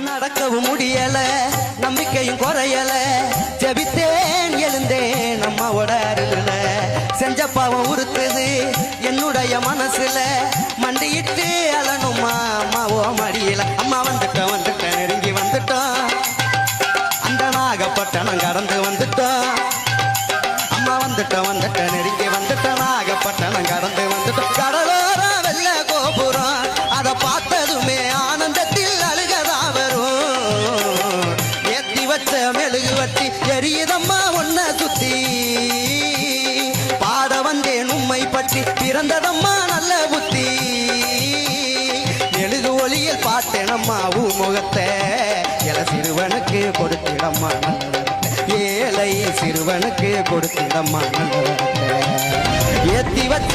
நடக்கவும் முடியல நம்பிக்கையும் குறையல ஜெபித்தேன் எழுந்தேன் அம்மாவோட அருள செஞ்ச பாவம் உறுத்துது என்னுடைய மனசுல மண்டியிட்டு அலனுமா அம்மாவோ மடியில அம்மா வந்துட்டோம் நெருங்கி வந்துட்டோம் அந்த நாகப்பட்டணம் கடந்து வந்துட்டோம் அம்மா வந்துட்டோம் நெருங்கி வந்துட்டோம் நாகப்பட்டணம் கடந்து வந்துட்டோம் கடலோர வெள்ள கோபுரம் அதை பார்த்ததுமே ஆனந்தத்தில் அழுகதா வரும் ஏத்தி வச்ச மெழுகு வட்டி எரியுதம்மா ஒன்ன சுத்தி பாட வந்தேன் உம்மை பற்றி பிறந்ததம்மா நல்ல புத்தி மெழுகு ஒளியில் பார்த்தேனம்மா முகத்தை எல சிறுவனுக்கு கொடுத்திடம்மா ஏழை சிறுவனுக்கு கொடுத்திடம்மா ஏத்தி வச்ச